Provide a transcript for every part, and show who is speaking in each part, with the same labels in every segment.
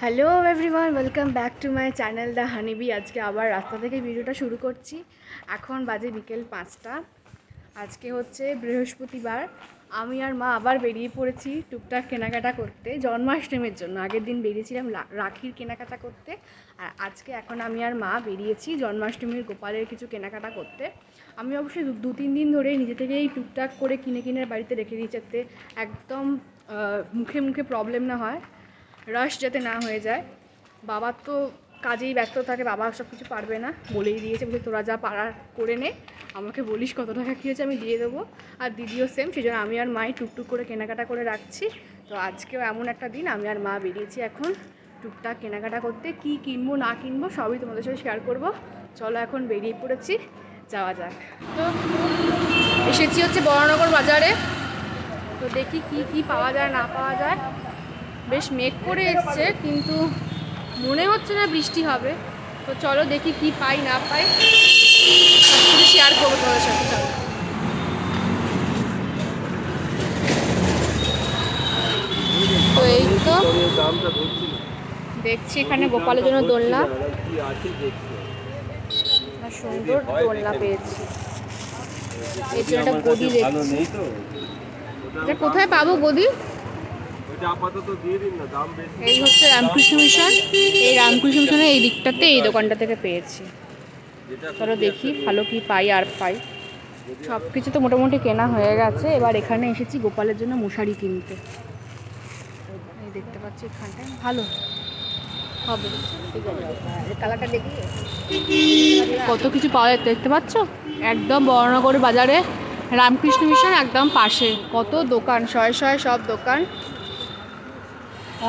Speaker 1: Hello everyone, welcome back to my channel the honeybee. আজকে আবার রাস্তা থেকে ভিডিওটা শুরু করছি। এখন বাজে বিকেল 5টা। আজকে হচ্ছে বৃহস্পতিবার। আমি আর মা আবার বেরিয়ে পড়েছি টুকটাক কেনাকাটা করতে জন্মাষ্টমীর জন্য। আগের দিন বেরিয়েছিলাম রাখির কেনাকাটা করতে, আর আজকে এখন আমি আর মা বেরিয়েছি জন্মাষ্টমীর গোপালের কিছু কেনাকাটা করতে। আমি অবশ্যই 2-3 দিন ধরে নিজে থেকেই টুকটাক করে কিনে কিনে বাড়িতে রেখে দিয়েছি, যাতে একদম মুখে মুখে প্রবলেম না হয়, রাশ যাতে না হয়ে যায়। বাবার তো কাজেই ব্যস্ত থাকে, বাবা সব কিছু পারবে না, বলেই দিয়েছে, বলছে তোরা যা পাড়ার করে নে, আমাকে বলিস কত টাকা কী হয়েছে আমি দিয়ে দেবো। আর দিদিও সেম, সেই জন্য আমি আর মাই টুকটুক করে কেনাকাটা করে রাখছি। তো আজকেও এমন একটা দিন আমি আর মা বেরিয়েছি এখন টুকটাক কেনাকাটা করতে। কি কিনবো না কিনবো সবই তোমাদের সাথে শেয়ার করব। চলো এখন বেরিয়ে পড়েছি, যাওয়া যাক। তো এসেছি হচ্ছে বড়নগর বাজারে। তো দেখি কি কি পাওয়া যায় না পাওয়া যায়। বেশ মেঘ করে এসছে, কিন্তু মনে হচ্ছে না বৃষ্টি হবে। তো চলো দেখি কি পাই না পাই, সব কিছু শেয়ার করবো তোমাদের সাথে। চলো। তো এই তো দেখছি এখানে গোপালের জন্য দোলনা, সুন্দর দোলনা পেয়েছি। এই জন্য একটা গদি দেখছি। এটা কোথায় পাবো গদি? এই হচ্ছে রামকৃষ্ণ মিশন। এই রামকৃষ্ণ মিশনের এই দিকটাতে এই দোকানটা থেকে পেয়েছি। চলো দেখি ভালো কি পাই আর পাই। সব কিছু তো মোটামুটি কেনা হয়ে গেছে, এবার এখানে এসেছি গোপালের জন্য মশারি কিনতে। এই দেখতে পাচ্ছি এখানটায় ভালো হবে, কালারটা দেখি কত কিছু পাওয়া যায় দেখতে পাচ্ছ। একদম বড়নগর বাজারে রামকৃষ্ণ মিশন একদম পাশে কত দোকান, শয়ে শয়ে সব দোকান,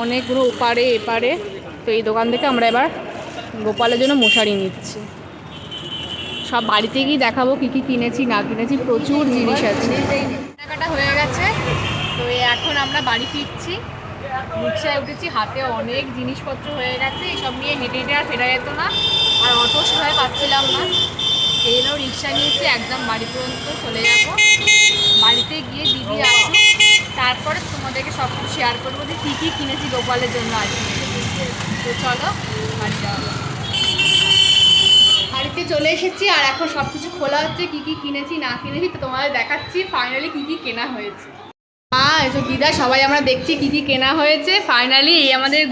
Speaker 1: অনেকগুলো ওপারে এপারে। তো এই দোকান থেকে আমরা এবার গোপালের জন্য মশারি নিচ্ছি। সব বাড়িতে গিয়ে দেখাবো কী কী কিনেছি না কিনেছি, প্রচুর জিনিস আছে। কেনাকাটা হয়ে গেছে, তো এখন আমরা বাড়ি ফিরছি। রিক্সায় উঠেছি, হাতে অনেক জিনিসপত্র হয়ে গেছে, এসব নিয়ে হেঁটে হেঁটে আর ফেরা যেত না, আর অটো সময় পাচ্ছিলাম না। সেই জন্য রিক্সা নিয়েছি, একদম বাড়ি পর্যন্ত চলে যাব। বাড়িতে গিয়ে দিদি আসুক, তারপরে তোমাদেরকে সব কিছু শেয়ার করবো যে কী কী কিনেছি গোপালের জন্য আর কি। তো চলো বাড়ি যাওয়া। বাড়িতে চলে এসেছি, আর এখন সব কিছু খোলা হচ্ছে, কী কী কিনেছি না কিনেছি তো তোমাদের দেখাচ্ছি ফাইনালি কী কী কেনা হয়েছে। এসব দিদা সবাই আমরা দেখছি কী কী কেনা হয়েছে। ফাইনালি এই আমাদের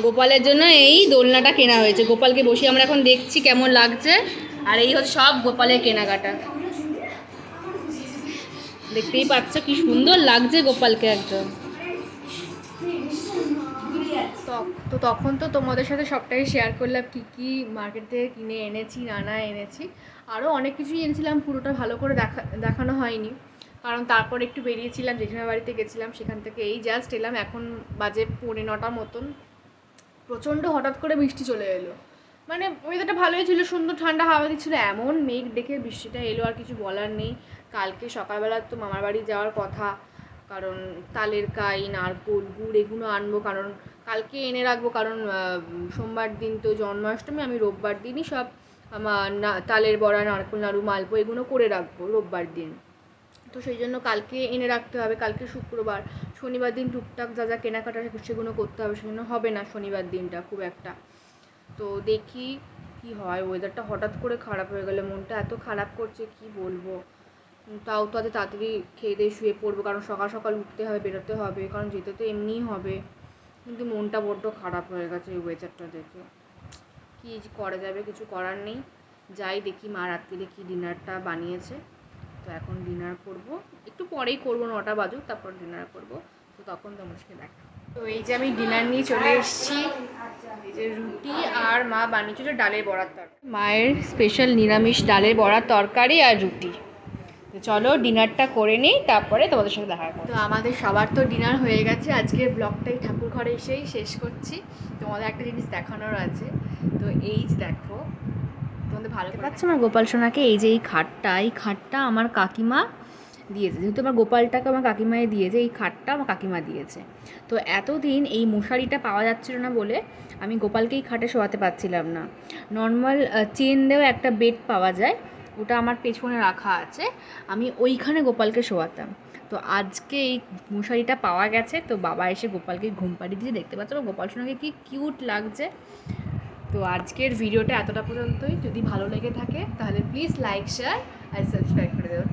Speaker 1: গোপালের জন্য এই দোলনাটা কেনা হয়েছে। গোপালকে বসিয়ে আমরা এখন দেখছি কেমন লাগছে। আর এই হচ্ছে সব গোপালের কেনাকাটা, দেখতেই পাচ্ছ কি সুন্দর লাগছে গোপালকে একদম। তো তখন তো তোমাদের সাথে সবটাই শেয়ার করলাম কী কী মার্কেট থেকে কিনে এনেছি না এনেছি। আরও অনেক কিছুই এনেছিলাম, পুরোটা ভালো করে দেখানো হয়নি, কারণ তারপর একটু বেরিয়েছিলাম, জেঠিমার বাড়িতে গেছিলাম, সেখান থেকে এই জাস্ট এলাম। এখন বাজে 9:45 মতন। প্রচণ্ড হঠাৎ করে বৃষ্টি চলে এলো, মানে ওয়েদারটা ভালোই ছিল, সুন্দর ঠান্ডা হাওয়া দিচ্ছিলো, এমন মেঘ ডেকে বৃষ্টিটা এলো, আর কিছু বলার নেই। কালকে সকালবেলা তো মামার বাড়ি যাওয়ার কথা, কারণ তালের কাই নারকোল গুড় এগুলো আনবো, কারণ কালকে এনে রাখবো, কারণ সোমবার দিন তো জন্মাষ্টমী, আমি রোববার দিনই সব আমার তালের বড়া নারকোল নাড়ু মালপো এগুলো করে রাখবো রোববার দিন। তো সেই জন্য কালকে এনে রাখতে হবে। কালকে শুক্রবার, শনিবার দিন টুকটাক যা যা কেনাকাটা সেগুলো করতে হবে, সেগুলো হবে না শনিবার দিনটা খুব একটা। তো দেখি কি হয়। ওয়েদারটা হঠাৎ করে খারাপ হয়ে গেলে মনটা এত খারাপ করছে কি বলবো। তাও তো আজ তাড়াতাড়ি খেয়ে দিয়ে শুয়ে পড়বো, কারণ সকাল সকাল উঠতে হবে, বেরোতে হবে, কারণ যেতে তো এমনিই হবে। কিন্তু মনটা বড্ড খারাপ হয়ে গেছে এই ওয়েদারটা দেখে। কী করা যাবে, কিছু করার নেই। যাই দেখি মা রাত্রিরে কি ডিনারটা বানিয়েছে। তো এখন ডিনার করব, একটু পরেই করবো, 9টা বাজুক, তারপর ডিনার করব। তো তখন তোমার সাথে দেখা। তো এই যে আমি ডিনার নিয়ে চলে এসেছি। এই যে রুটি আর মা বানিয়েছিল ডালের বড়ার তরকারি, মায়ের স্পেশাল নিরামিষ ডালের বড়ার তরকারি আর রুটি। তো চলো ডিনারটা করে নিই, তারপরে তোমাদের সাথে দেখা করবো। তো আমাদের সবার তো ডিনার হয়ে গেছে। আজকের ব্লগটাই ঠাকুর ঘরে এসেই শেষ করছি। তোমাদের একটা জিনিস দেখানোর আছে। তো এই যে দেখো, তোমাদের ভালো পাচ্ছ আমার গোপাল সোনাকে। এই যে এই খাটটা আমার কাকিমা দিয়েছে, যেহেতু আমার গোপালটাকে আমার কাকিমাই দিয়েছে, এই খাটটা আমার কাকিমা দিয়েছে। তো এতদিন এই মশারিটা পাওয়া যাচ্ছিল না বলে আমি গোপালকে এই খাটে শোয়াতে পারছিলাম না। নর্মাল চেন দেওয়া একটা বেড পাওয়া যায়, ওটা আমার পেছনে রাখা আছে, আমি ওইখানে গোপালকে শোয়াতাম। তো আজকে এই মশারিটা পাওয়া গেছে, তো বাবা এসে গোপালকে ঘুম পাড়িয়ে দিয়ে, দেখতে পাচ্ছ গোপাল সোনাকে কি কিউট লাগছে। তো আজকের ভিডিওটা এতটা পর্যন্তই। যদি ভালো লেগে থাকে তাহলে প্লিজ লাইক, শেয়ার আর সাবস্ক্রাইব করে দেবো।